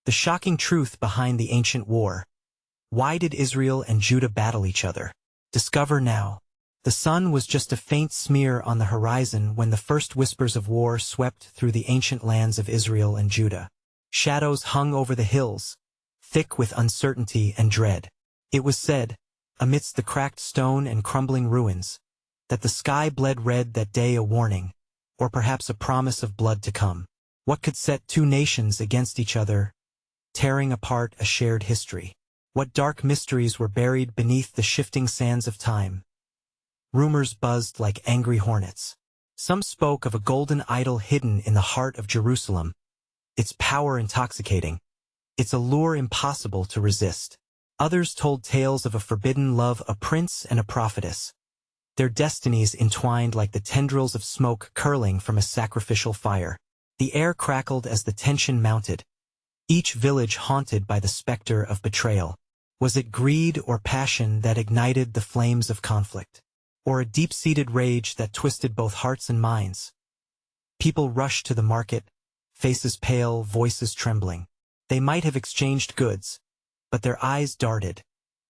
The shocking truth behind the ancient war. Why did Israel and Judah battle each other? Discover now. The sun was just a faint smear on the horizon when the first whispers of war swept through the ancient lands of Israel and Judah. Shadows hung over the hills, thick with uncertainty and dread. It was said, amidst the cracked stone and crumbling ruins, that the sky bled red that day, a warning, or perhaps a promise of blood to come. What could set two nations against each other, tearing apart a shared history? What dark mysteries were buried beneath the shifting sands of time? Rumors buzzed like angry hornets. Some spoke of a golden idol hidden in the heart of Jerusalem, its power intoxicating, its allure impossible to resist. Others told tales of a forbidden love, a prince and a prophetess, their destinies entwined like the tendrils of smoke curling from a sacrificial fire. The air crackled as the tension mounted, each village haunted by the specter of betrayal. Was it greed or passion that ignited the flames of conflict? Or a deep-seated rage that twisted both hearts and minds? People rushed to the market, faces pale, voices trembling. They might have exchanged goods, but their eyes darted,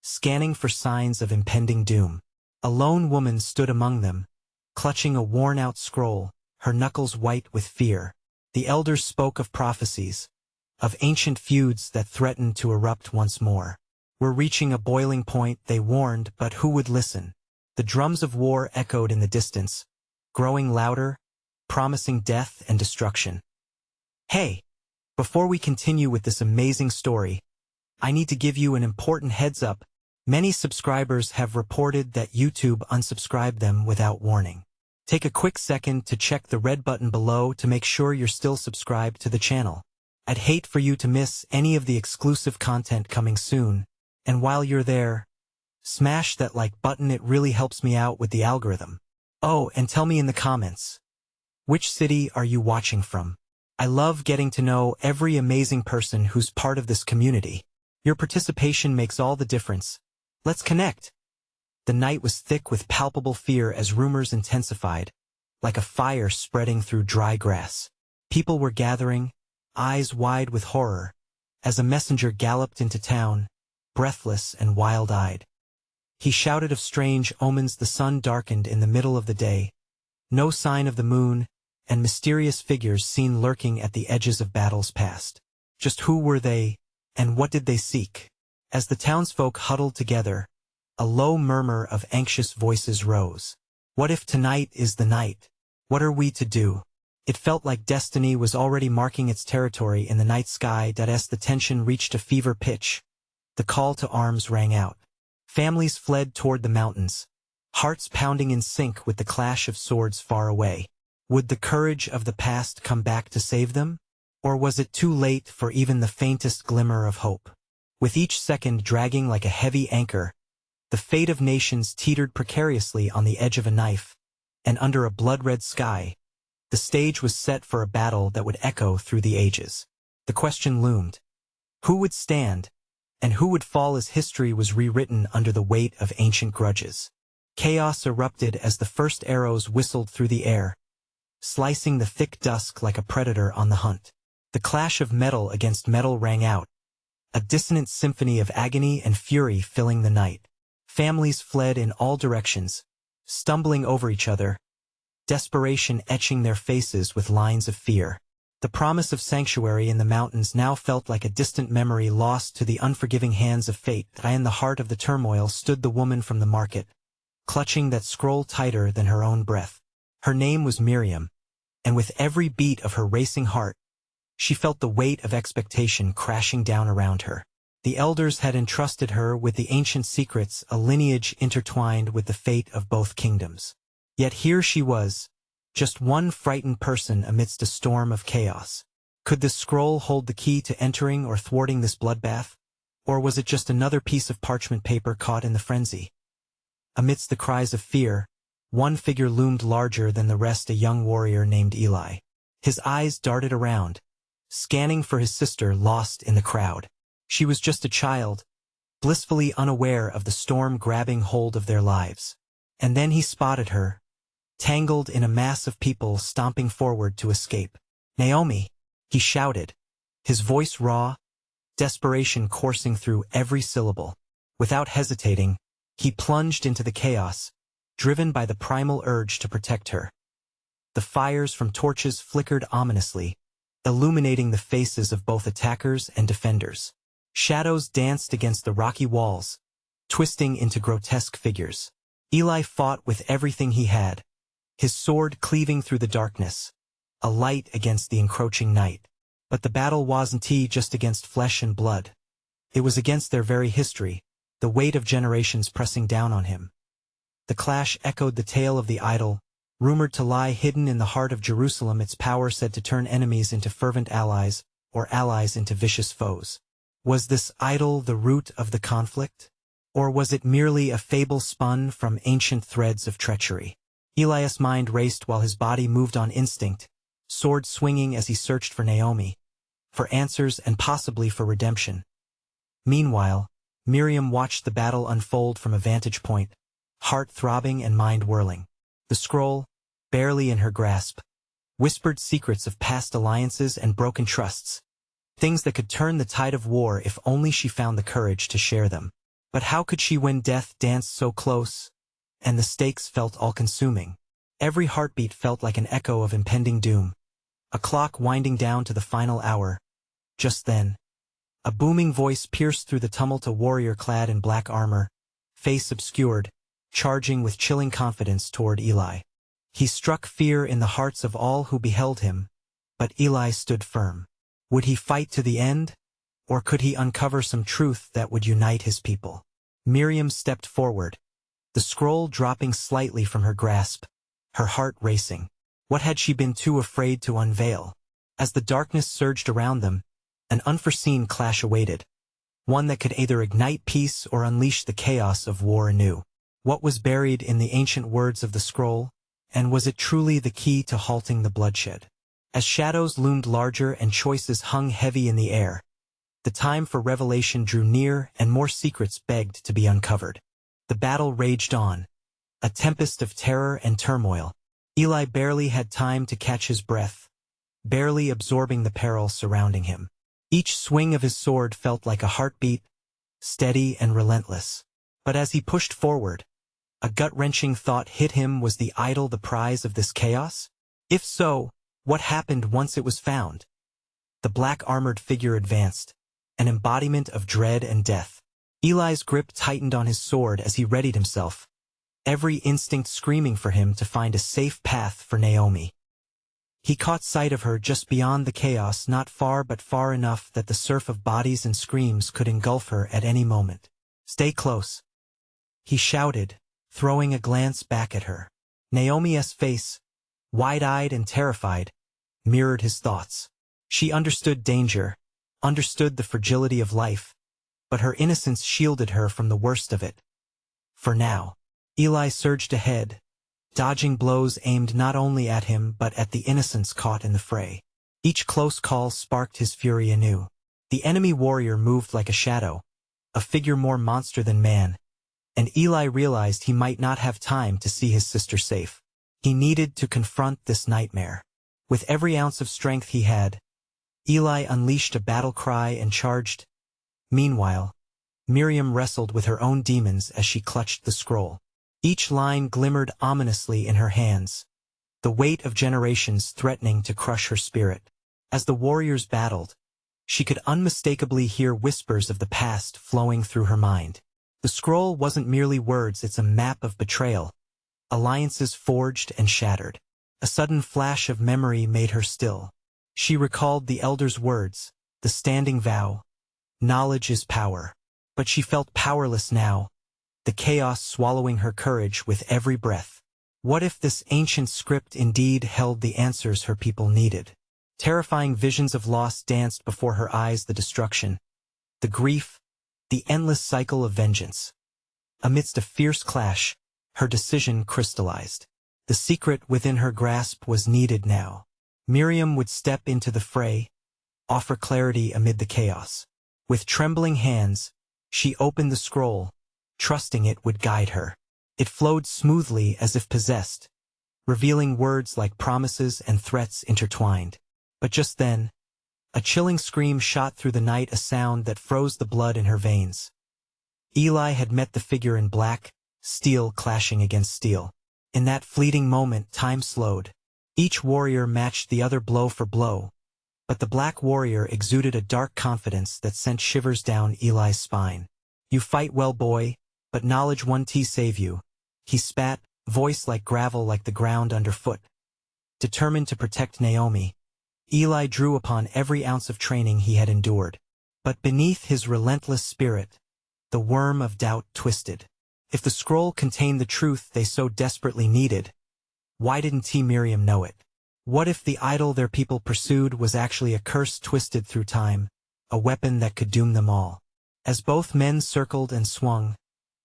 scanning for signs of impending doom. A lone woman stood among them, clutching a worn-out scroll, her knuckles white with fear. The elders spoke of prophecies, of ancient feuds that threatened to erupt once more. We're reaching a boiling point, they warned, but who would listen? The drums of war echoed in the distance, growing louder, promising death and destruction. Hey, before we continue with this amazing story, I need to give you an important heads up. Many subscribers have reported that YouTube unsubscribed them without warning. Take a quick second to check the red button below to make sure you're still subscribed to the channel. I'd hate for you to miss any of the exclusive content coming soon, and while you're there, smash that like button, it really helps me out with the algorithm. Oh, and tell me in the comments, which city are you watching from? I love getting to know every amazing person who's part of this community. Your participation makes all the difference. Let's connect. The night was thick with palpable fear as rumors intensified, like a fire spreading through dry grass. People were gathering, eyes wide with horror, as a messenger galloped into town, breathless and wild-eyed. He shouted of strange omens. The sun darkened in the middle of the day, no sign of the moon, and mysterious figures seen lurking at the edges of battles past. Just who were they, and what did they seek? As the townsfolk huddled together, a low murmur of anxious voices rose. What if tonight is the night? What are we to do? It felt like destiny was already marking its territory in the night sky. As the tension reached a fever pitch, the call to arms rang out. Families fled toward the mountains, hearts pounding in sync with the clash of swords far away. Would the courage of the past come back to save them? Or was it too late for even the faintest glimmer of hope? With each second dragging like a heavy anchor, the fate of nations teetered precariously on the edge of a knife, and under a blood-red sky, the stage was set for a battle that would echo through the ages. The question loomed: who would stand, and who would fall as history was rewritten under the weight of ancient grudges? Chaos erupted as the first arrows whistled through the air, slicing the thick dusk like a predator on the hunt. The clash of metal against metal rang out, a dissonant symphony of agony and fury filling the night. Families fled in all directions, stumbling over each other, desperation etching their faces with lines of fear. The promise of sanctuary in the mountains now felt like a distant memory lost to the unforgiving hands of fate. In the heart of the turmoil stood the woman from the market, clutching that scroll tighter than her own breath. Her name was Miriam, and with every beat of her racing heart, she felt the weight of expectation crashing down around her. The elders had entrusted her with the ancient secrets, a lineage intertwined with the fate of both kingdoms. Yet here she was, just one frightened person amidst a storm of chaos. Could this scroll hold the key to entering or thwarting this bloodbath? Or was it just another piece of parchment paper caught in the frenzy? Amidst the cries of fear, one figure loomed larger than the rest, a young warrior named Eli. His eyes darted around, scanning for his sister lost in the crowd. She was just a child, blissfully unaware of the storm grabbing hold of their lives. And then he spotted her, tangled in a mass of people stomping forward to escape. "Naomi!" he shouted, his voice raw, desperation coursing through every syllable. Without hesitating, he plunged into the chaos, driven by the primal urge to protect her. The fires from torches flickered ominously, illuminating the faces of both attackers and defenders. Shadows danced against the rocky walls, twisting into grotesque figures. Eli fought with everything he had, his sword cleaving through the darkness, a light against the encroaching night. But the battle wasn't just against flesh and blood. It was against their very history, the weight of generations pressing down on him. The clash echoed the tale of the idol, rumored to lie hidden in the heart of Jerusalem, its power said to turn enemies into fervent allies, or allies into vicious foes. Was this idol the root of the conflict? Or was it merely a fable spun from ancient threads of treachery? Elias' mind raced while his body moved on instinct, sword swinging as he searched for Naomi, for answers and possibly for redemption. Meanwhile, Miriam watched the battle unfold from a vantage point, heart throbbing and mind whirling. The scroll, barely in her grasp, whispered secrets of past alliances and broken trusts, things that could turn the tide of war if only she found the courage to share them. But how could she when death danced so close, and the stakes felt all-consuming? Every heartbeat felt like an echo of impending doom, a clock winding down to the final hour. Just then, a booming voice pierced through the tumult, a warrior clad in black armor, face obscured, charging with chilling confidence toward Eli. He struck fear in the hearts of all who beheld him, but Eli stood firm. Would he fight to the end, or could he uncover some truth that would unite his people? Miriam stepped forward, the scroll dropping slightly from her grasp, her heart racing. What had she been too afraid to unveil? As the darkness surged around them, an unforeseen clash awaited, one that could either ignite peace or unleash the chaos of war anew. What was buried in the ancient words of the scroll, and was it truly the key to halting the bloodshed? As shadows loomed larger and choices hung heavy in the air, the time for revelation drew near and more secrets begged to be uncovered. The battle raged on, a tempest of terror and turmoil. Eli barely had time to catch his breath, barely absorbing the peril surrounding him. Each swing of his sword felt like a heartbeat, steady and relentless. But as he pushed forward, a gut-wrenching thought hit him. Was the idol the prize of this chaos? If so, what happened once it was found? The black-armored figure advanced, an embodiment of dread and death. Eli's grip tightened on his sword as he readied himself, every instinct screaming for him to find a safe path for Naomi. He caught sight of her just beyond the chaos, not far but far enough that the surf of bodies and screams could engulf her at any moment. "Stay close," he shouted, throwing a glance back at her. Naomi's face, wide-eyed and terrified, mirrored his thoughts. She understood danger, understood the fragility of life, but her innocence shielded her from the worst of it. For now, Eli surged ahead, dodging blows aimed not only at him but at the innocents caught in the fray. Each close call sparked his fury anew. The enemy warrior moved like a shadow, a figure more monster than man, and Eli realized he might not have time to see his sister safe. He needed to confront this nightmare. With every ounce of strength he had, Eli unleashed a battle cry and charged. Meanwhile, Miriam wrestled with her own demons as she clutched the scroll. Each line glimmered ominously in her hands, the weight of generations threatening to crush her spirit. As the warriors battled, she could unmistakably hear whispers of the past flowing through her mind. The scroll wasn't merely words, it's a map of betrayal, alliances forged and shattered. A sudden flash of memory made her still. She recalled the elder's words, the standing vow, "Knowledge is power." But she felt powerless now, the chaos swallowing her courage with every breath. What if this ancient script indeed held the answers her people needed? Terrifying visions of loss danced before her eyes, the destruction, the grief, the endless cycle of vengeance. Amidst a fierce clash, her decision crystallized. The secret within her grasp was needed now. Miriam would step into the fray, offer clarity amid the chaos. With trembling hands, she opened the scroll, trusting it would guide her. It flowed smoothly as if possessed, revealing words like promises and threats intertwined. But just then, A chilling scream shot through the night, a sound that froze the blood in her veins. Eli had met the figure in black, steel clashing against steel. In that fleeting moment, time slowed. Each warrior matched the other blow for blow, but the black warrior exuded a dark confidence that sent shivers down Eli's spine. "You fight well, boy, but knowledge won't save you," he spat, voice like gravel, like the ground underfoot. Determined to protect Naomi, Eli drew upon every ounce of training he had endured. But beneath his relentless spirit, the worm of doubt twisted. If the scroll contained the truth they so desperately needed, why didn't Miriam know it? What if the idol their people pursued was actually a curse twisted through time, a weapon that could doom them all? As both men circled and swung,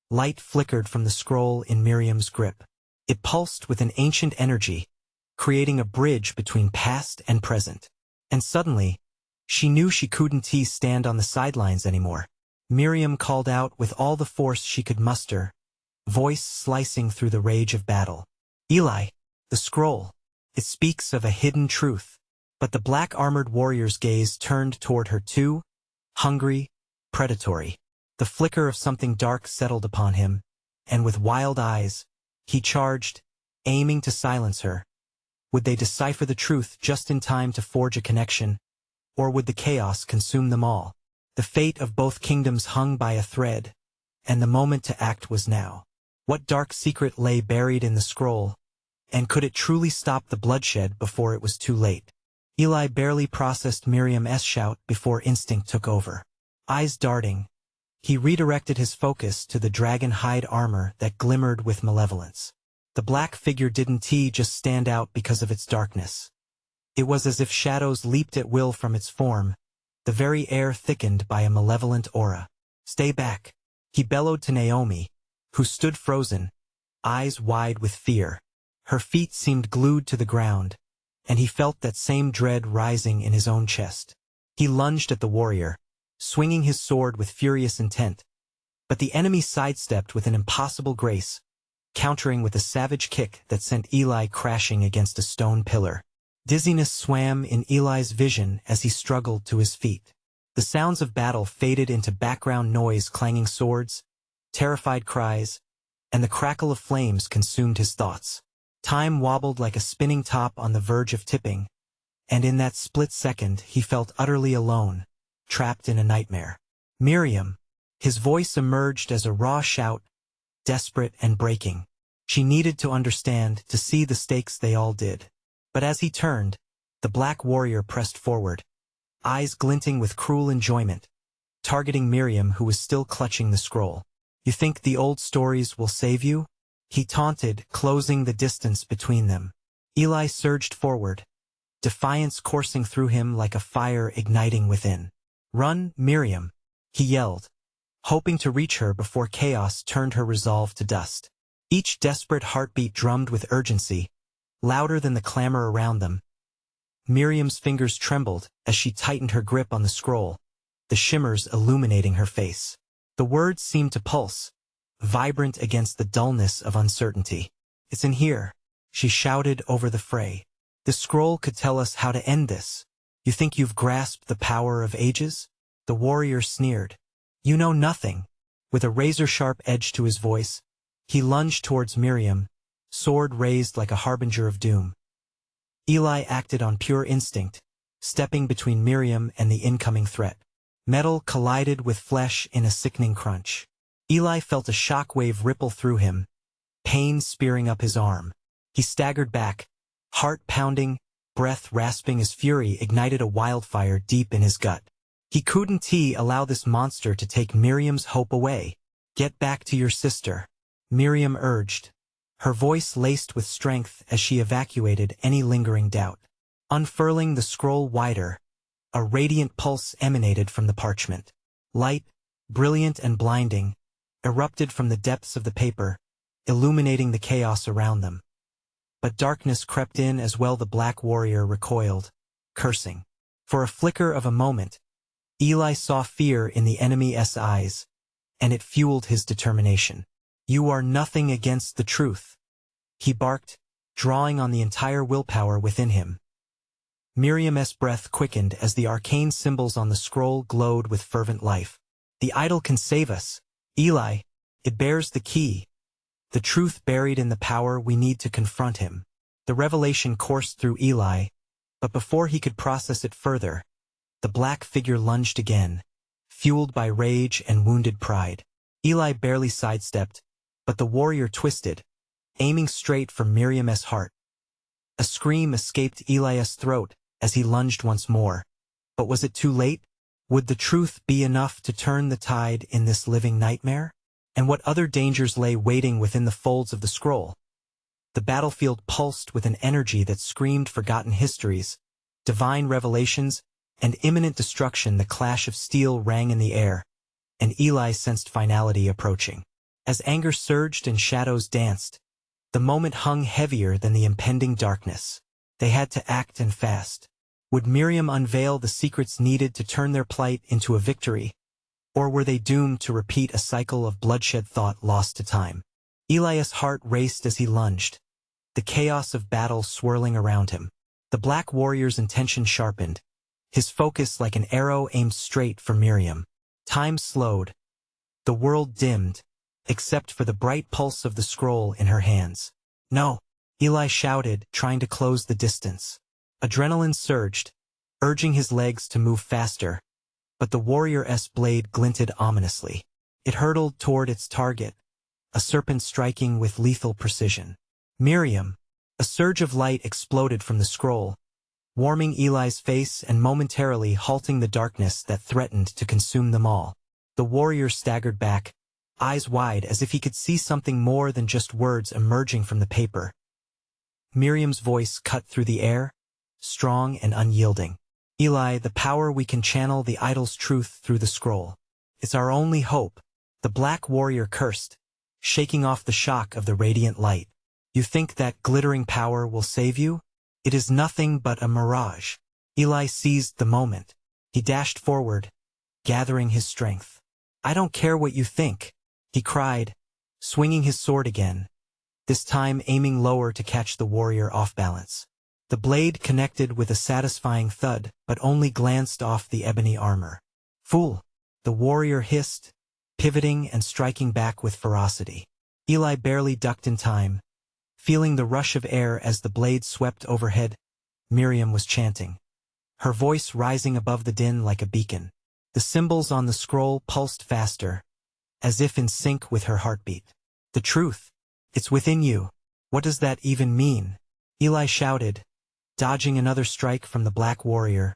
light flickered from the scroll in Miriam's grip. It pulsed with an ancient energy, creating a bridge between past and present. And suddenly, she knew she couldn't stand on the sidelines anymore. Miriam called out with all the force she could muster, voice slicing through the rage of battle. "Eli, the scroll. It speaks of a hidden truth." But the black-armored warrior's gaze turned toward her too, hungry, predatory. The flicker of something dark settled upon him, and with wild eyes, he charged, aiming to silence her. Would they decipher the truth just in time to forge a connection, or would the chaos consume them all? The fate of both kingdoms hung by a thread, and the moment to act was now. What dark secret lay buried in the scroll, and could it truly stop the bloodshed before it was too late? Eli barely processed Miriam's shout before instinct took over. Eyes darting, he redirected his focus to the dragon hide armor that glimmered with malevolence. The black figure didn't just stand out because of its darkness. It was as if shadows leaped at will from its form, the very air thickened by a malevolent aura. "Stay back," he bellowed to Naomi, who stood frozen, eyes wide with fear. Her feet seemed glued to the ground, and he felt that same dread rising in his own chest. He lunged at the warrior, swinging his sword with furious intent, but the enemy sidestepped with an impossible grace, countering with a savage kick that sent Eli crashing against a stone pillar. Dizziness swam in Eli's vision as he struggled to his feet. The sounds of battle faded into background noise, clanging swords, terrified cries, and the crackle of flames consumed his thoughts. Time wobbled like a spinning top on the verge of tipping, and in that split second he felt utterly alone, trapped in a nightmare. "Miriam!" His voice emerged as a raw shout, desperate and breaking. She needed to understand, to see the stakes they all did. But as he turned, the black warrior pressed forward, eyes glinting with cruel enjoyment, targeting Miriam, who was still clutching the scroll. "You think the old stories will save you?" he taunted, closing the distance between them. Eli surged forward, defiance coursing through him like a fire igniting within. "Run, Miriam!" he yelled, hoping to reach her before chaos turned her resolve to dust. Each desperate heartbeat drummed with urgency, louder than the clamor around them. Miriam's fingers trembled as she tightened her grip on the scroll, the shimmers illuminating her face. The words seemed to pulse, vibrant against the dullness of uncertainty. "It's in here," she shouted over the fray. "The scroll could tell us how to end this. You think you've grasped the power of ages?" The warrior sneered. "You know nothing." With a razor-sharp edge to his voice, he lunged towards Miriam, sword raised like a harbinger of doom. Eli acted on pure instinct, stepping between Miriam and the incoming threat. Metal collided with flesh in a sickening crunch. Eli felt a shock wave ripple through him, pain spearing up his arm. He staggered back, heart pounding, breath rasping as fury ignited a wildfire deep in his gut. He couldn't allow this monster to take Miriam's hope away. "Get back to your sister," Miriam urged, her voice laced with strength as she evacuated any lingering doubt. Unfurling the scroll wider, a radiant pulse emanated from the parchment. Light, brilliant and blinding, erupted from the depths of the paper, illuminating the chaos around them. But darkness crept in as well. The black warrior recoiled, cursing. For a flicker of a moment, Eli saw fear in the enemy's eyes, and it fueled his determination. "You are nothing against the truth," he barked, drawing on the entire willpower within him. Miriam's breath quickened as the arcane symbols on the scroll glowed with fervent life. The idol can save us. Eli, it bears the key. The truth buried in the power we need to confront him. The revelation coursed through Eli, but before he could process it further, the black figure lunged again, fueled by rage and wounded pride. Eli barely sidestepped, but the warrior twisted, aiming straight for Miriam's heart. A scream escaped Eli's throat as he lunged once more. But was it too late? Would the truth be enough to turn the tide in this living nightmare? And what other dangers lay waiting within the folds of the scroll? The battlefield pulsed with an energy that screamed forgotten histories, divine revelations, and imminent destruction. The clash of steel rang in the air, and Eli sensed finality approaching. As anger surged and shadows danced, the moment hung heavier than the impending darkness. They had to act and fast. Would Miriam unveil the secrets needed to turn their plight into a victory? Or were they doomed to repeat a cycle of bloodshed, thought lost to time? Eli's heart raced as he lunged, the chaos of battle swirling around him. The black warrior's intention sharpened, his focus like an arrow aimed straight for Miriam. Time slowed. The world dimmed, except for the bright pulse of the scroll in her hands. No! Eli shouted, trying to close the distance. Adrenaline surged, urging his legs to move faster, but the warrior's blade glinted ominously. It hurtled toward its target, a serpent striking with lethal precision. Miriam! A surge of light exploded from the scroll, warming Eli's face and momentarily halting the darkness that threatened to consume them all. The warrior staggered back, eyes wide as if he could see something more than just words emerging from the paper. Miriam's voice cut through the air, strong and unyielding. Eli, the power we can channel the idol's truth through the scroll. It's our only hope. The black warrior cursed, shaking off the shock of the radiant light. You think that glittering power will save you? It is nothing but a mirage. Eli seized the moment. He dashed forward, gathering his strength. I don't care what you think, he cried, swinging his sword again, this time aiming lower to catch the warrior off balance. The blade connected with a satisfying thud, but only glanced off the ebony armor. Fool! The warrior hissed, pivoting and striking back with ferocity. Eli barely ducked in time, feeling the rush of air as the blade swept overhead. Miriam was chanting, her voice rising above the din like a beacon. The symbols on the scroll pulsed faster, as if in sync with her heartbeat. The truth, it's within you. What does that even mean? Eli shouted, dodging another strike from the black warrior,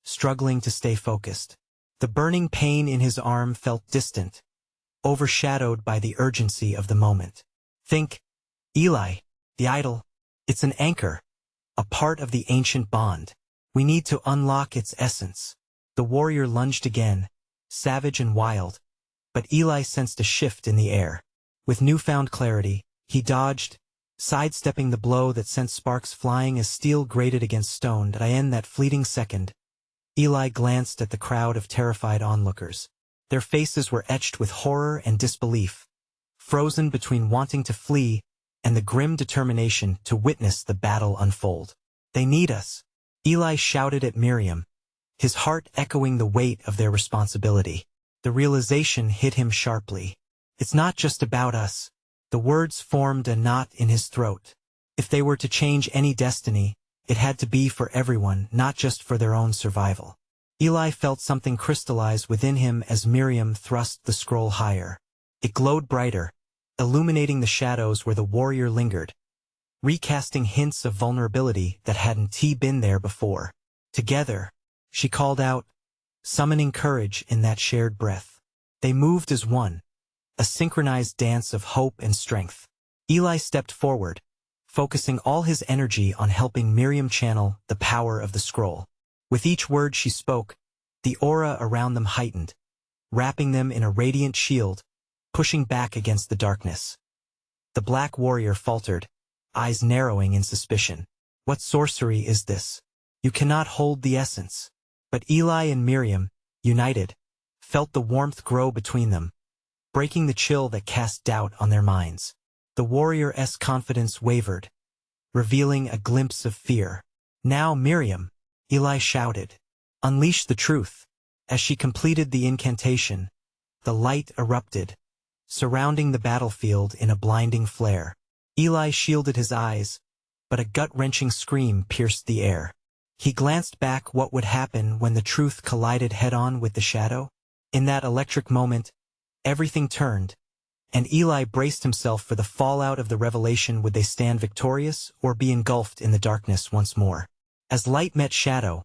struggling to stay focused. The burning pain in his arm felt distant, overshadowed by the urgency of the moment. Think, Eli, the idol, it's an anchor, a part of the ancient bond. We need to unlock its essence. The warrior lunged again, savage and wild, but Eli sensed a shift in the air. With newfound clarity, he dodged, sidestepping the blow that sent sparks flying as steel grated against stone. In that fleeting second, Eli glanced at the crowd of terrified onlookers. Their faces were etched with horror and disbelief, frozen between wanting to flee and the grim determination to witness the battle unfold. They need us, Eli shouted at Miriam, his heart echoing the weight of their responsibility. The realization hit him sharply. It's not just about us. The words formed a knot in his throat. If they were to change any destiny, it had to be for everyone, not just for their own survival. Eli felt something crystallize within him as Miriam thrust the scroll higher. It glowed brighter, illuminating the shadows where the warrior lingered, recasting hints of vulnerability that hadn't been there before. Together, she called out, summoning courage in that shared breath. They moved as one, a synchronized dance of hope and strength. Eli stepped forward, focusing all his energy on helping Miriam channel the power of the scroll. With each word she spoke, the aura around them heightened, wrapping them in a radiant shield, pushing back against the darkness. The black warrior faltered, eyes narrowing in suspicion. What sorcery is this? You cannot hold the essence. But Eli and Miriam, united, felt the warmth grow between them, breaking the chill that cast doubt on their minds. The warrior's confidence wavered, revealing a glimpse of fear. Now Miriam, Eli shouted. "Unleash the truth." As she completed the incantation, the light erupted, surrounding the battlefield in a blinding flare. Eli shielded his eyes, but a gut-wrenching scream pierced the air. He glanced back. What would happen when the truth collided head-on with the shadow? In that electric moment, everything turned, and Eli braced himself for the fallout of the revelation. Would they stand victorious or be engulfed in the darkness once more? As light met shadow,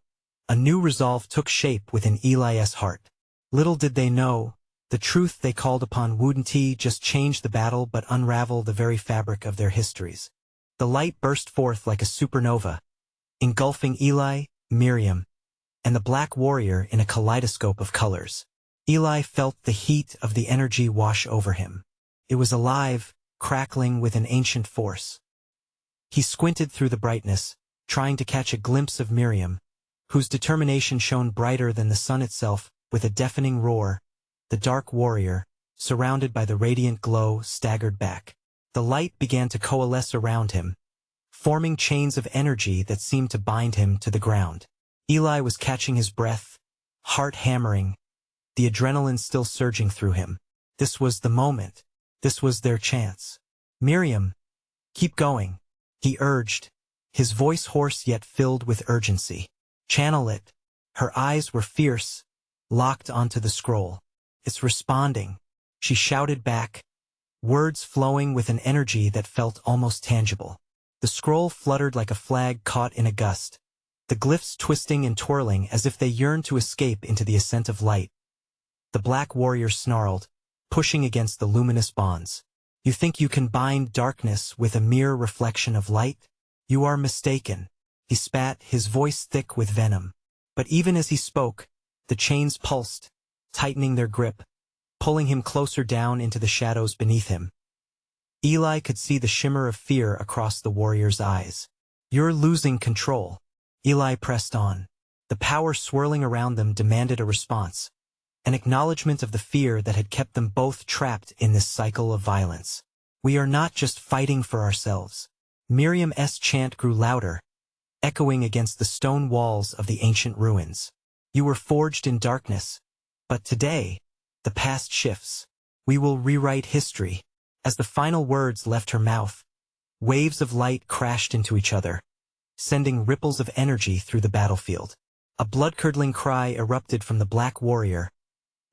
a new resolve took shape within Eli's heart. Little did they know, the truth they called upon wouldn't just change the battle but unravel the very fabric of their histories. The light burst forth like a supernova, engulfing Eli, Miriam, and the Black Warrior in a kaleidoscope of colors. Eli felt the heat of the energy wash over him. It was alive, crackling with an ancient force. He squinted through the brightness, trying to catch a glimpse of Miriam, whose determination shone brighter than the sun itself. With a deafening roar, the Dark Warrior, surrounded by the radiant glow, staggered back. The light began to coalesce around him, forming chains of energy that seemed to bind him to the ground. Eli was catching his breath, heart hammering, the adrenaline still surging through him. This was the moment. This was their chance. "Miriam, keep going," he urged, his voice hoarse yet filled with urgency. "Channel it." Her eyes were fierce, locked onto the scroll. "It's responding," she shouted back, words flowing with an energy that felt almost tangible. The scroll fluttered like a flag caught in a gust, the glyphs twisting and twirling as if they yearned to escape into the ascent of light. The Black Warrior snarled, pushing against the luminous bonds. "You think you can bind darkness with a mere reflection of light? You are mistaken." He spat, his voice thick with venom. But even as he spoke, the chains pulsed, tightening their grip, pulling him closer down into the shadows beneath him. Eli could see the shimmer of fear across the warrior's eyes. "You're losing control." Eli pressed on. The power swirling around them demanded a response, an acknowledgement of the fear that had kept them both trapped in this cycle of violence. "We are not just fighting for ourselves." Miriam's chant grew louder, echoing against the stone walls of the ancient ruins. "You were forged in darkness, but today, the past shifts. We will rewrite history." As the final words left her mouth, waves of light crashed into each other, sending ripples of energy through the battlefield. A blood-curdling cry erupted from the Black Warrior,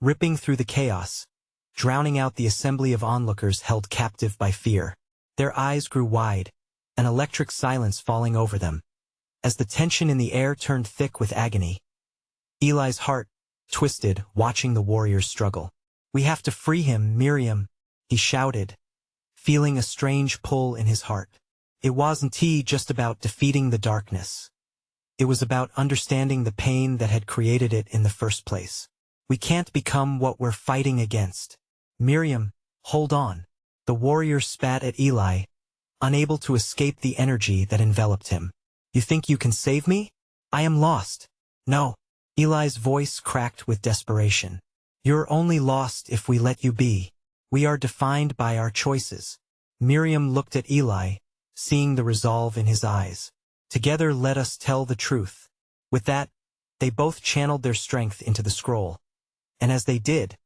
ripping through the chaos, drowning out the assembly of onlookers held captive by fear. Their eyes grew wide, an electric silence falling over them. As the tension in the air turned thick with agony, Eli's heart twisted, watching the warriors struggle. "We have to free him, Miriam," he shouted, feeling a strange pull in his heart. It wasn't just about defeating the darkness. It was about understanding the pain that had created it in the first place. "We can't become what we're fighting against." "Miriam, hold on." The warrior spat at Eli, unable to escape the energy that enveloped him. "You think you can save me? I am lost." "No." Eli's voice cracked with desperation. "You're only lost if we let you be. We are defined by our choices." Miriam looked at Eli, seeing the resolve in his eyes. "Together let us tell the truth." With that, they both channeled their strength into the scroll. And as they did,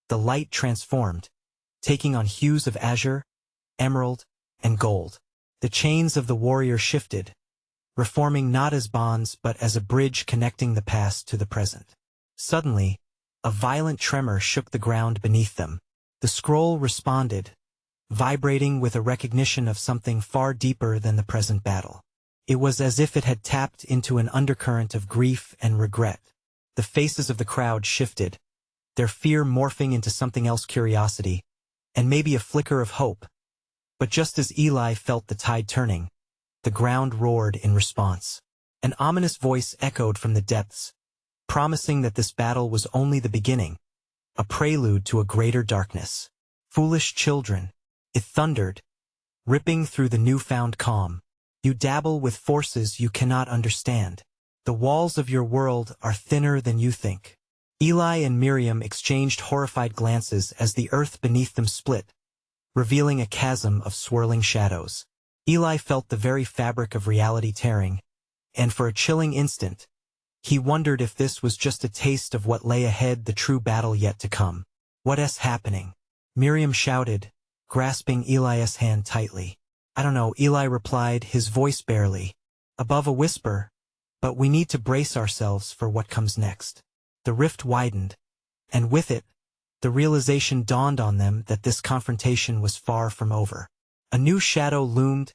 the light transformed, taking on hues of azure, emerald, and gold. The chains of the warrior shifted, reforming not as bonds but as a bridge connecting the past to the present. Suddenly, a violent tremor shook the ground beneath them. The scroll responded, vibrating with a recognition of something far deeper than the present battle. It was as if it had tapped into an undercurrent of grief and regret. The faces of the crowd shifted, their fear morphing into something else, curiosity, and maybe a flicker of hope. But just as Eli felt the tide turning, the ground roared in response. An ominous voice echoed from the depths, promising that this battle was only the beginning, a prelude to a greater darkness. "Foolish children," it thundered, ripping through the newfound calm. "You dabble with forces you cannot understand. The walls of your world are thinner than you think." Eli and Miriam exchanged horrified glances as the earth beneath them split, revealing a chasm of swirling shadows. Eli felt the very fabric of reality tearing, and for a chilling instant, He wondered if this was just a taste of what lay ahead, the true battle yet to come. "What's happening?" Miriam shouted, grasping Eli's hand tightly. "I don't know," Eli replied, his voice barely above a whisper, "but we need to brace ourselves for what comes next." The rift widened, and with it, the realization dawned on them that this confrontation was far from over. A new shadow loomed,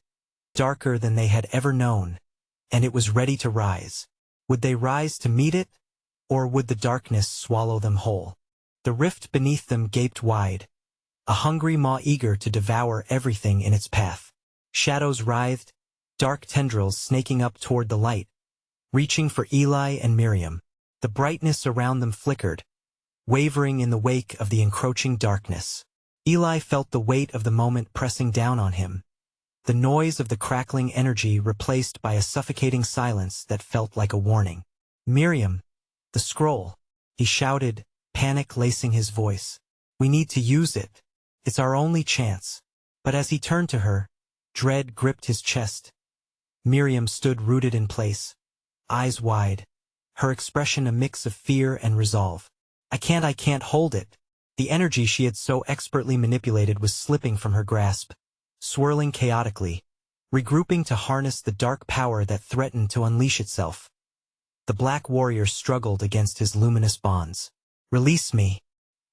darker than they had ever known, and it was ready to rise. Would they rise to meet it, or would the darkness swallow them whole? The rift beneath them gaped wide, a hungry maw eager to devour everything in its path. Shadows writhed, dark tendrils snaking up toward the light, reaching for Eli and Miriam. The brightness around them flickered, wavering in the wake of the encroaching darkness. Eli felt the weight of the moment pressing down on him, the noise of the crackling energy replaced by a suffocating silence that felt like a warning. "Miriam, the scroll," he shouted, panic lacing his voice. "We need to use it. It's our only chance." But as he turned to her, dread gripped his chest. Miriam stood rooted in place, eyes wide, her expression a mix of fear and resolve. I can't hold it." The energy she had so expertly manipulated was slipping from her grasp, swirling chaotically, regrouping to harness the dark power that threatened to unleash itself. The black warrior struggled against his luminous bonds. "Release me,"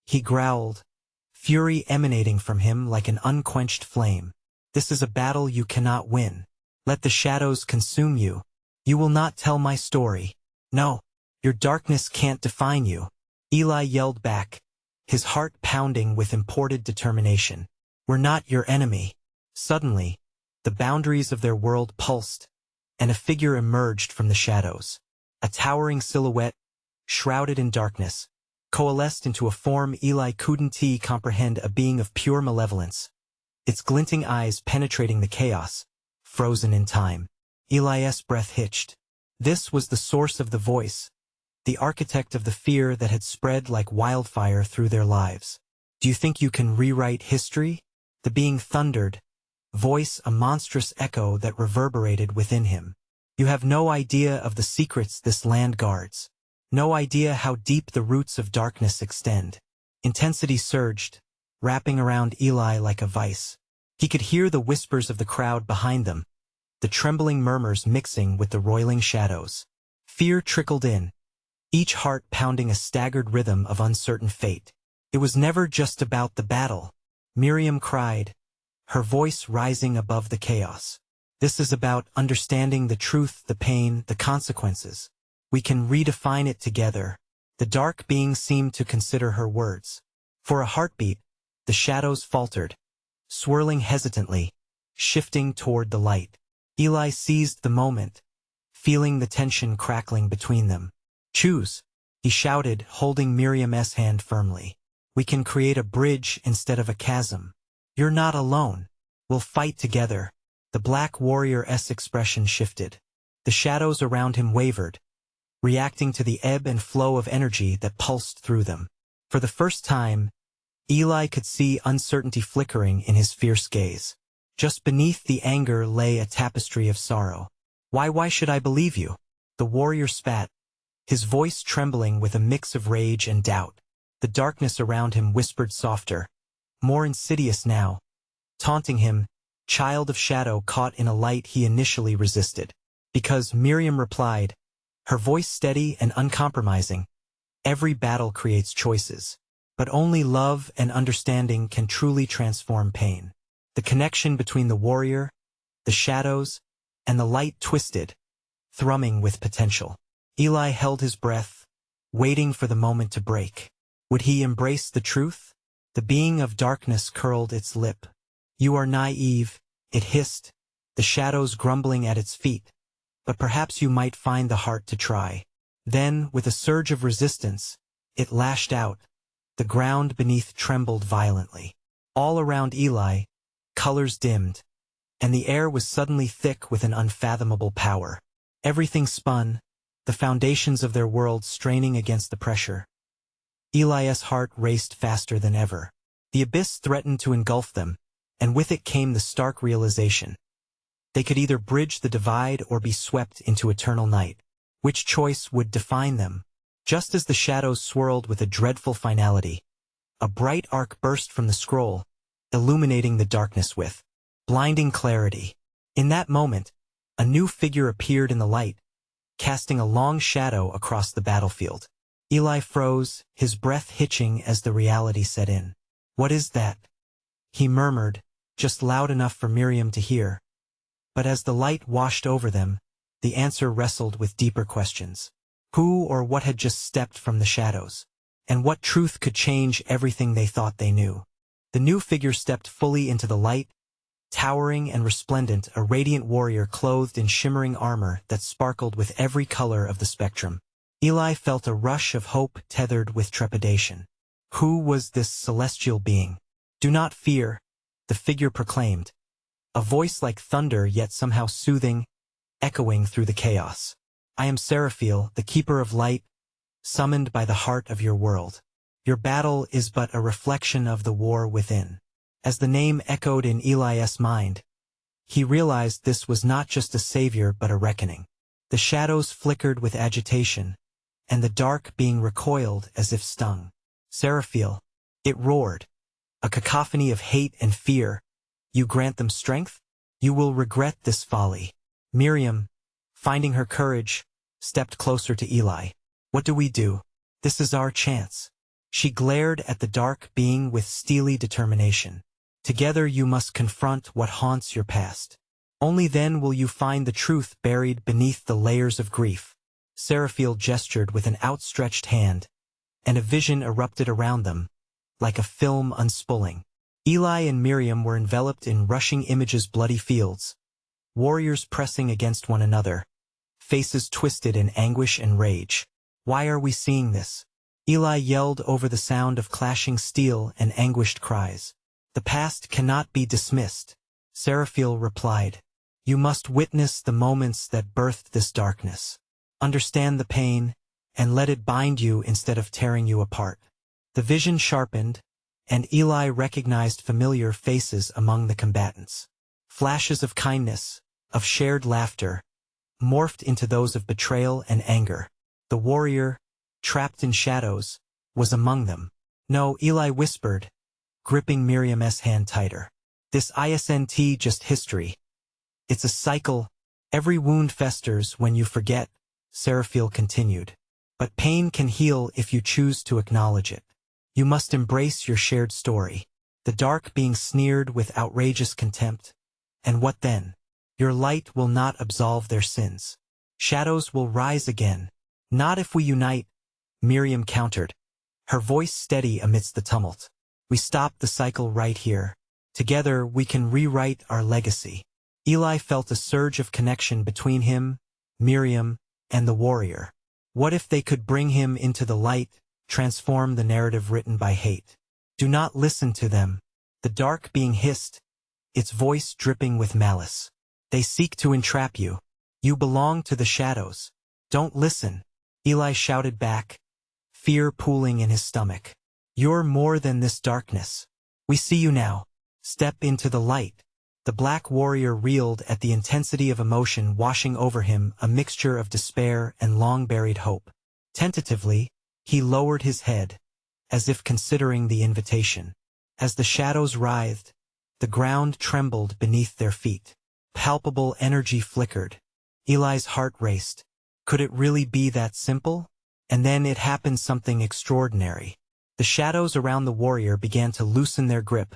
he growled, fury emanating from him like an unquenched flame. "This is a battle you cannot win. Let the shadows consume you. You will not tell my story. No, your darkness can't define you." Eli yelled back, his heart pounding with imported determination. "We're not your enemy." Suddenly, the boundaries of their world pulsed, and a figure emerged from the shadows. A towering silhouette, shrouded in darkness, coalesced into a form Eli couldn't comprehend, a being of pure malevolence, its glinting eyes penetrating the chaos, frozen in time. Eli's breath hitched. This was the source of the voice, the architect of the fear that had spread like wildfire through their lives. "Do you think you can rewrite history?" The being thundered, voice a monstrous echo that reverberated within him. "You have no idea of the secrets this land guards. No idea how deep the roots of darkness extend." Intensity surged, wrapping around Eli like a vice. He could hear the whispers of the crowd behind them, the trembling murmurs mixing with the roiling shadows. Fear trickled in, each heart pounding a staggered rhythm of uncertain fate. "It was never just about the battle," Miriam cried, her voice rising above the chaos. "This is about understanding the truth, the pain, the consequences. We can redefine it together." The dark being seemed to consider her words. For a heartbeat, the shadows faltered, swirling hesitantly, shifting toward the light. Eli seized the moment, feeling the tension crackling between them. "Choose," he shouted, holding Miriam's hand firmly. "We can create a bridge instead of a chasm. You're not alone. We'll fight together." The black warrior's expression shifted. The shadows around him wavered, reacting to the ebb and flow of energy that pulsed through them. For the first time, Eli could see uncertainty flickering in his fierce gaze. Just beneath the anger lay a tapestry of sorrow. Why should I believe you?" The warrior spat, his voice trembling with a mix of rage and doubt. The darkness around him whispered softer, more insidious now, taunting him, child of shadow caught in a light he initially resisted. "Because," Miriam replied, her voice steady and uncompromising, "every battle creates choices, but only love and understanding can truly transform pain." The connection between the warrior, the shadows, and the light twisted, thrumming with potential. Eli held his breath, waiting for the moment to break. Would he embrace the truth? The being of darkness curled its lip. "You are naive," it hissed, the shadows grumbling at its feet. "But perhaps you might find the heart to try." Then, with a surge of resistance, it lashed out. The ground beneath trembled violently. All around Eli, colors dimmed, and the air was suddenly thick with an unfathomable power. Everything spun, the foundations of their world straining against the pressure. Eli's heart raced faster than ever. The abyss threatened to engulf them, and with it came the stark realization. They could either bridge the divide or be swept into eternal night. Which choice would define them? Just as the shadows swirled with a dreadful finality, a bright arc burst from the scroll, illuminating the darkness with blinding clarity. In that moment, a new figure appeared in the light, casting a long shadow across the battlefield. Eli froze, his breath hitching as the reality set in. "What is that?" he murmured, just loud enough for Miriam to hear. But as the light washed over them, the answer wrestled with deeper questions. Who or what had just stepped from the shadows? And what truth could change everything they thought they knew? The new figure stepped fully into the light, towering and resplendent, a radiant warrior clothed in shimmering armor that sparkled with every color of the spectrum. Eli felt a rush of hope tethered with trepidation. Who was this celestial being? "Do not fear," the figure proclaimed, a voice like thunder yet somehow soothing, echoing through the chaos. "I am Seraphiel, the keeper of light, summoned by the heart of your world. Your battle is but a reflection of the war within." As the name echoed in Eli's mind, he realized this was not just a savior but a reckoning. The shadows flickered with agitation, and the dark being recoiled as if stung. "Seraphiel," it roared, a cacophony of hate and fear. "You grant them strength? You will regret this folly." Miriam, finding her courage, stepped closer to Eli. "What do we do? This is our chance." She glared at the dark being with steely determination. "Together you must confront what haunts your past. Only then will you find the truth buried beneath the layers of grief." Seraphiel gestured with an outstretched hand, and a vision erupted around them, like a film unspooling. Eli and Miriam were enveloped in rushing images, bloody fields, warriors pressing against one another, faces twisted in anguish and rage. "Why are we seeing this?" Eli yelled over the sound of clashing steel and anguished cries. "The past cannot be dismissed," Seraphiel replied. "You must witness the moments that birthed this darkness. Understand the pain, and let it bind you instead of tearing you apart." The vision sharpened, and Eli recognized familiar faces among the combatants. Flashes of kindness, of shared laughter, morphed into those of betrayal and anger. The warrior, trapped in shadows, was among them. "No," Eli whispered, gripping Miriam's hand tighter. "This isn't just history. It's a cycle. Every wound festers when you forget," Seraphiel continued. "But pain can heal if you choose to acknowledge it. You must embrace your shared story." The dark being sneered with outrageous contempt. "And what then? Your light will not absolve their sins. Shadows will rise again." "Not if we unite," Miriam countered, her voice steady amidst the tumult. "We stop the cycle right here. Together we can rewrite our legacy." Eli felt a surge of connection between him, Miriam, and the warrior. What if they could bring him into the light, transform the narrative written by hate? "Do not listen to them," the dark being hissed, its voice dripping with malice. "They seek to entrap you. You belong to the shadows. Don't listen," Eli shouted back, fear pooling in his stomach. "You're more than this darkness. We see you now. Step into the light." The black warrior reeled at the intensity of emotion washing over him, a mixture of despair and long-buried hope. Tentatively, he lowered his head, as if considering the invitation. As the shadows writhed, the ground trembled beneath their feet. Palpable energy flickered. Eli's heart raced. Could it really be that simple? And then it happened, something extraordinary. The shadows around the warrior began to loosen their grip,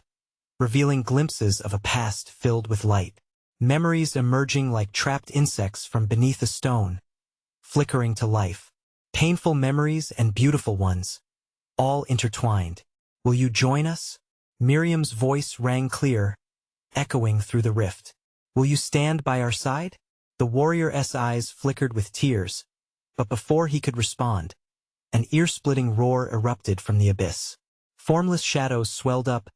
revealing glimpses of a past filled with light. Memories emerging like trapped insects from beneath a stone, flickering to life. Painful memories and beautiful ones, all intertwined. "Will you join us?" Miriam's voice rang clear, echoing through the rift. "Will you stand by our side?" The warrior's eyes flickered with tears, but before he could respond, an ear-splitting roar erupted from the abyss. Formless shadows swelled up,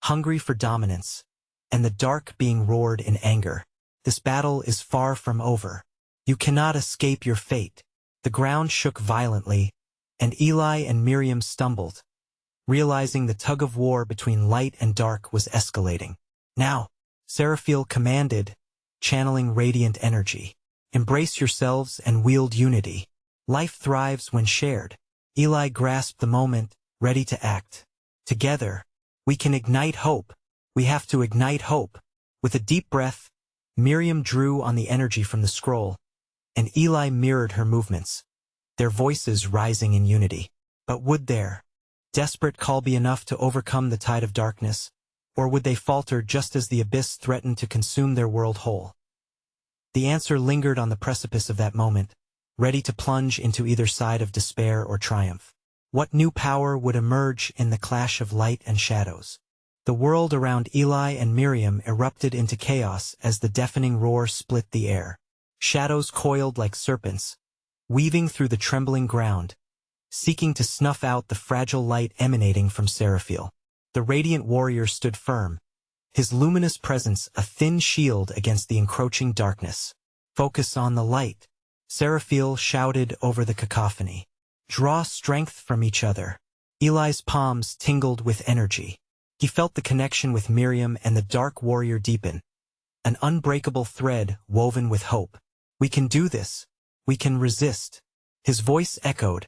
hungry for dominance, and the dark being roared in anger. "This battle is far from over. You cannot escape your fate." The ground shook violently, and Eli and Miriam stumbled, realizing the tug-of-war between light and dark was escalating. "Now," Seraphiel commanded, channeling radiant energy. Embrace yourselves and wield unity. Life thrives when shared. Eli grasped the moment, ready to act. Together, we can ignite hope. We have to ignite hope. With a deep breath, Miriam drew on the energy from the scroll, and Eli mirrored her movements, their voices rising in unity. But would their desperate call be enough to overcome the tide of darkness, or would they falter just as the abyss threatened to consume their world whole? The answer lingered on the precipice of that moment, ready to plunge into either side of despair or triumph. What new power would emerge in the clash of light and shadows? The world around Eli and Miriam erupted into chaos as the deafening roar split the air. Shadows coiled like serpents, weaving through the trembling ground, seeking to snuff out the fragile light emanating from Seraphiel. The radiant warrior stood firm, his luminous presence a thin shield against the encroaching darkness. "Focus on the light," Seraphiel shouted over the cacophony. "Draw strength from each other." Eli's palms tingled with energy. He felt the connection with Miriam and the dark warrior deepen, an unbreakable thread woven with hope. "We can do this. We can resist." His voice echoed,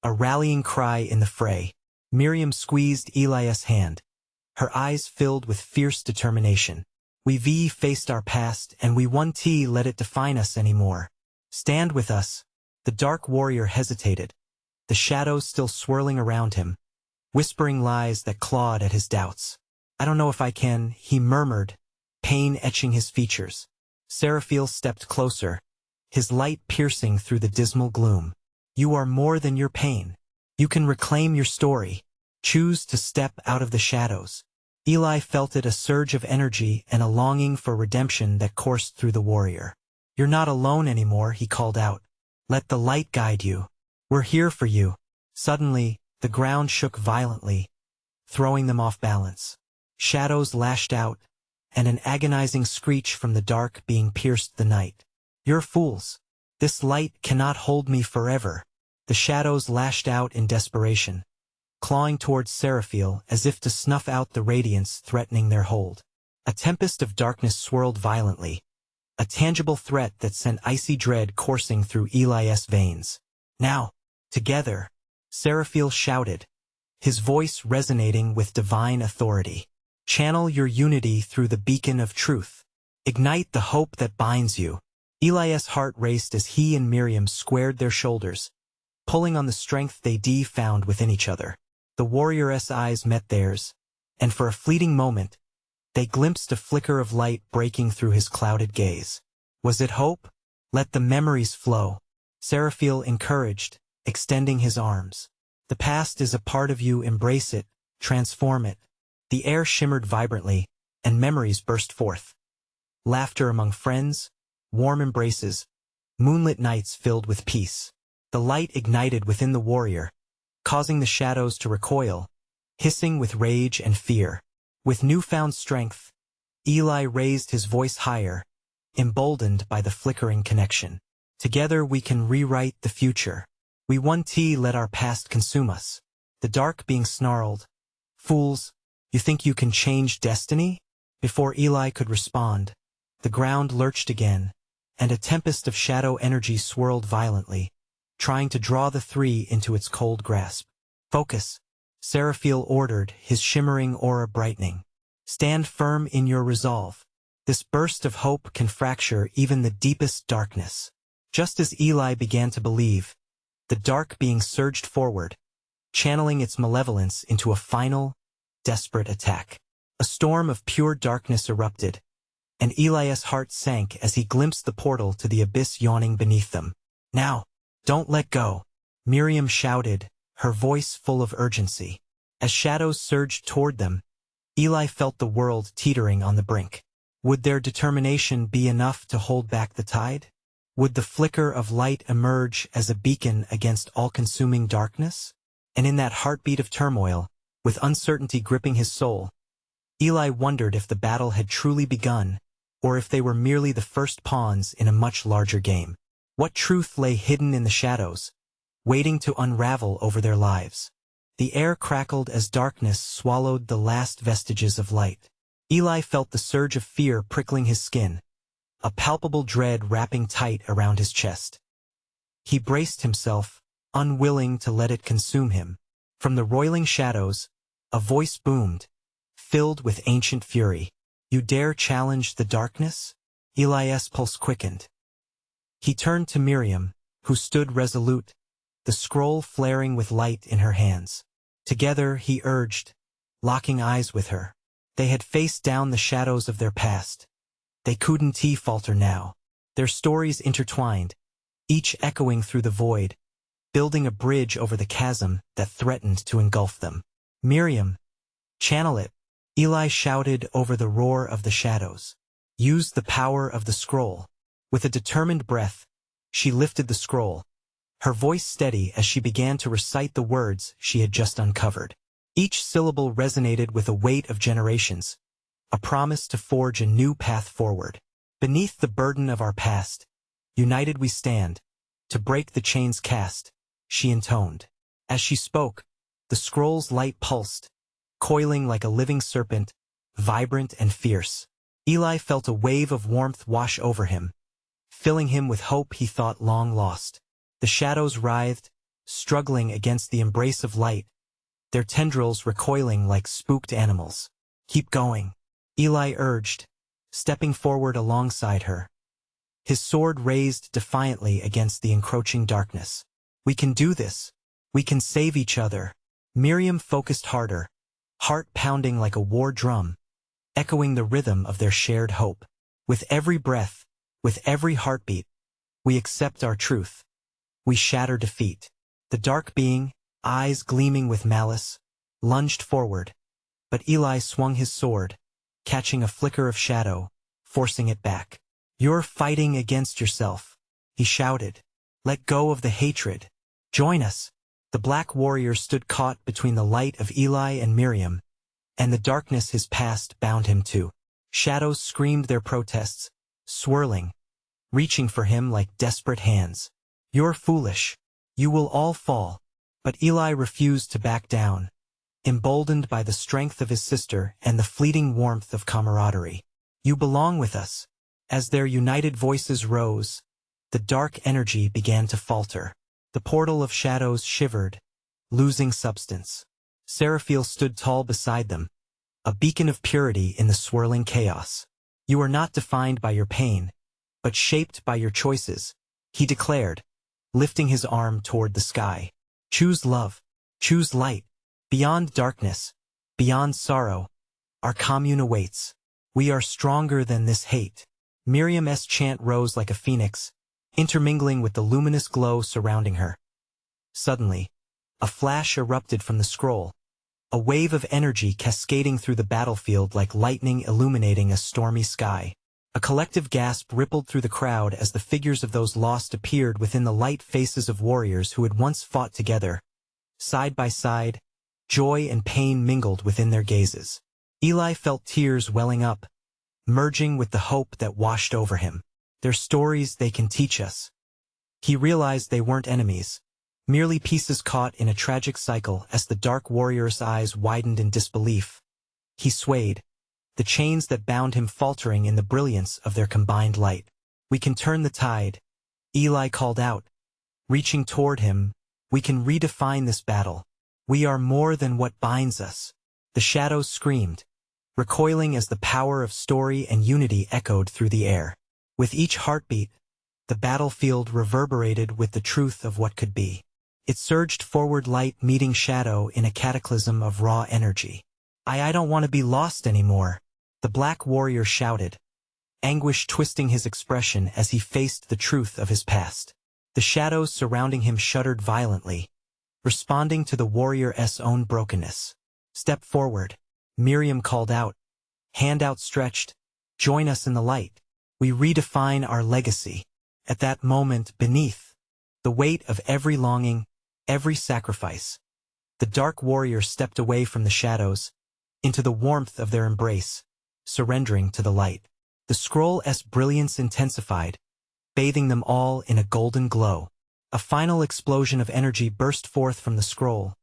a rallying cry in the fray. Miriam squeezed Eli's hand, her eyes filled with fierce determination. "We faced our past, and we won't let it define us anymore. Stand with us." The dark warrior hesitated, the shadows still swirling around him, whispering lies that clawed at his doubts. "I don't know if I can," he murmured, pain etching his features. Seraphiel stepped closer, his light piercing through the dismal gloom. "You are more than your pain. You can reclaim your story. Choose to step out of the shadows." Eli felt it, a surge of energy and a longing for redemption that coursed through the warrior. "You're not alone anymore," he called out. "Let the light guide you. We're here for you." Suddenly, the ground shook violently, throwing them off balance. Shadows lashed out, and an agonizing screech from the dark being pierced the night. "You're fools. This light cannot hold me forever." The shadows lashed out in desperation, clawing towards Seraphiel as if to snuff out the radiance threatening their hold. A tempest of darkness swirled violently, a tangible threat that sent icy dread coursing through Eli's veins. "Now, together," Seraphiel shouted, his voice resonating with divine authority. "Channel your unity through the beacon of truth. Ignite the hope that binds you." Eli's heart raced as he and Miriam squared their shoulders, pulling on the strength they found within each other. The warrior's eyes met theirs, and for a fleeting moment, they glimpsed a flicker of light breaking through his clouded gaze. Was it hope? "Let the memories flow," Seraphiel encouraged, extending his arms. "The past is a part of you. Embrace it, transform it." The air shimmered vibrantly, and memories burst forth. Laughter among friends, warm embraces, moonlit nights filled with peace. The light ignited within the warrior, causing the shadows to recoil, hissing with rage and fear. With newfound strength, Eli raised his voice higher, emboldened by the flickering connection. "Together we can rewrite the future. We won't let our past consume us." The dark being snarled, "Fools, you think you can change destiny?" Before Eli could respond, the ground lurched again, and a tempest of shadow energy swirled violently, trying to draw the three into its cold grasp. "Focus," Seraphiel ordered, his shimmering aura brightening. "Stand firm in your resolve. This burst of hope can fracture even the deepest darkness." Just as Eli began to believe, the dark being surged forward, channeling its malevolence into a final, desperate attack. A storm of pure darkness erupted, and Eli's heart sank as he glimpsed the portal to the abyss yawning beneath them. "Now, don't let go," Miriam shouted, her voice full of urgency. As shadows surged toward them, Eli felt the world teetering on the brink. Would their determination be enough to hold back the tide? Would the flicker of light emerge as a beacon against all-consuming darkness? And in that heartbeat of turmoil, with uncertainty gripping his soul, Eli wondered if the battle had truly begun, or if they were merely the first pawns in a much larger game. What truth lay hidden in the shadows, waiting to unravel over their lives? The air crackled as darkness swallowed the last vestiges of light. Eli felt the surge of fear prickling his skin, a palpable dread wrapping tight around his chest. He braced himself, unwilling to let it consume him. From the roiling shadows, a voice boomed, filled with ancient fury. "You dare challenge the darkness?" Eli's pulse quickened. He turned to Miriam, who stood resolute, the scroll flaring with light in her hands. Together, he urged, locking eyes with her. They had faced down the shadows of their past. They couldn't falter now. Their stories intertwined, each echoing through the void, building a bridge over the chasm that threatened to engulf them. "Miriam, channel it," Eli shouted over the roar of the shadows. "Use the power of the scroll." With a determined breath, she lifted the scroll, her voice steady as she began to recite the words she had just uncovered. Each syllable resonated with a weight of generations, a promise to forge a new path forward. "Beneath the burden of our past, united we stand, to break the chains cast," she intoned. As she spoke, the scroll's light pulsed, coiling like a living serpent, vibrant and fierce. Eli felt a wave of warmth wash over him, filling him with hope he thought long lost. The shadows writhed, struggling against the embrace of light, their tendrils recoiling like spooked animals. "Keep going," Eli urged, stepping forward alongside her, his sword raised defiantly against the encroaching darkness. "We can do this. We can save each other." Miriam focused harder, heart pounding like a war drum, echoing the rhythm of their shared hope. "With every breath, with every heartbeat, we accept our truth. We shatter defeat." The dark being, eyes gleaming with malice, lunged forward, but Eli swung his sword, catching a flicker of shadow, forcing it back. "You're fighting against yourself," he shouted. "Let go of the hatred. Join us." The black warrior stood caught between the light of Eli and Miriam, and the darkness his past bound him to. Shadows screamed their protests, swirling, reaching for him like desperate hands. "You're foolish. You will all fall." But Eli refused to back down, emboldened by the strength of his sister and the fleeting warmth of camaraderie. "You belong with us." As their united voices rose, the dark energy began to falter. The portal of shadows shivered, losing substance. Seraphiel stood tall beside them, a beacon of purity in the swirling chaos. "You are not defined by your pain, but shaped by your choices," he declared, lifting his arm toward the sky. "Choose love. Choose light. Beyond darkness, beyond sorrow, our commune awaits. We are stronger than this hate." Miriam's chant rose like a phoenix, intermingling with the luminous glow surrounding her. Suddenly, a flash erupted from the scroll, a wave of energy cascading through the battlefield like lightning illuminating a stormy sky. A collective gasp rippled through the crowd as the figures of those lost appeared within the light faces of warriors who had once fought together. Side by side, joy and pain mingled within their gazes. Eli felt tears welling up, merging with the hope that washed over him. Their stories they can teach us. He realized they weren't enemies, merely pieces caught in a tragic cycle. As the dark warrior's eyes widened in disbelief, he swayed, the chains that bound him faltering in the brilliance of their combined light. "We can turn the tide," Eli called out, reaching toward him. "We can redefine this battle. We are more than what binds us." The shadows screamed, recoiling as the power of story and unity echoed through the air. With each heartbeat, the battlefield reverberated with the truth of what could be. It surged forward, light meeting shadow in a cataclysm of raw energy. I don't want to be lost anymore," the black warrior shouted, anguish twisting his expression as he faced the truth of his past. The shadows surrounding him shuddered violently, responding to the warrior's own brokenness. "Step forward," Miriam called out, hand outstretched. "Join us in the light. We redefine our legacy." At that moment, beneath the weight of every longing, every sacrifice, the dark warrior stepped away from the shadows, into the warmth of their embrace, surrendering to the light. The scroll's brilliance intensified, bathing them all in a golden glow. A final explosion of energy burst forth from the scroll,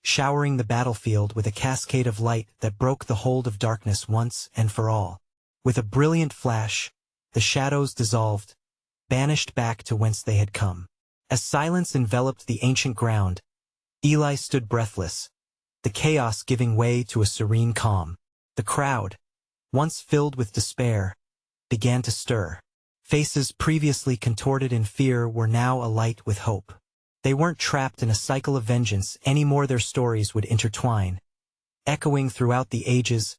showering the battlefield with a cascade of light that broke the hold of darkness once and for all. With a brilliant flash, The shadows dissolved, banished back to whence they had come. As silence enveloped the ancient ground, Eli stood breathless, the chaos giving way to a serene calm. The crowd, once filled with despair, began to stir. Faces previously contorted in fear were now alight with hope. They weren't trapped in a cycle of vengeance anymore. Their stories would intertwine. Echoing throughout the ages,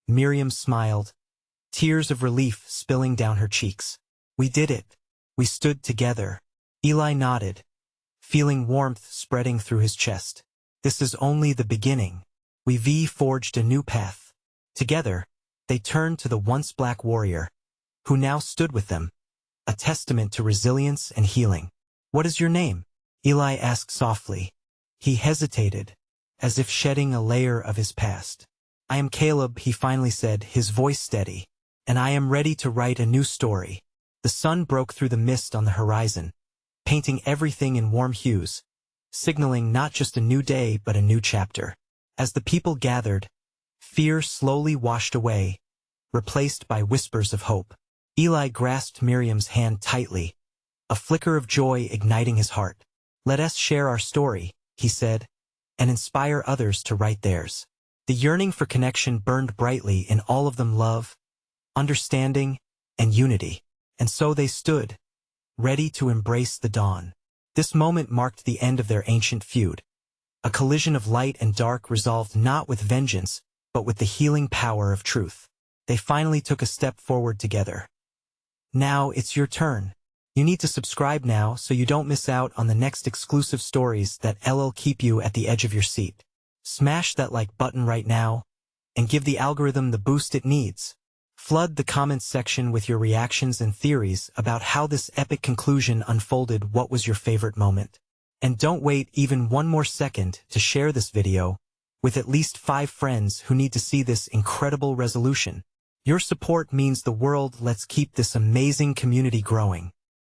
Miriam smiled, tears of relief spilling down her cheeks. We did it. We stood together. Eli nodded, feeling warmth spreading through his chest. This is only the beginning. We forged a new path. Together, they turned to the once black warrior, who now stood with them, a testament to resilience and healing. What is your name? Eli asked softly. He hesitated, as if shedding a layer of his past. I am Caleb, he finally said, his voice steady, and I am ready to write a new story. The sun broke through the mist on the horizon, painting everything in warm hues, signaling not just a new day but a new chapter. As the people gathered, fear slowly washed away, replaced by whispers of hope. Eli grasped Miriam's hand tightly, a flicker of joy igniting his heart. Let us share our story, he said, and inspire others to write theirs. The yearning for connection burned brightly in all of them: love, understanding, and unity. And so they stood, ready to embrace the dawn. This moment marked the end of their ancient feud, a collision of light and dark resolved not with vengeance, but with the healing power of truth. They finally took a step forward together. Now it's your turn. You need to subscribe now so you don't miss out on the next exclusive stories that'll keep you at the edge of your seat. Smash that like button right now, and give the algorithm the boost it needs. Flood the comments section with your reactions and theories about how this epic conclusion unfolded. What was your favorite moment? And don't wait even one more second to share this video with at least 5 friends who need to see this incredible resolution. Your support means the world. Let's keep this amazing community growing.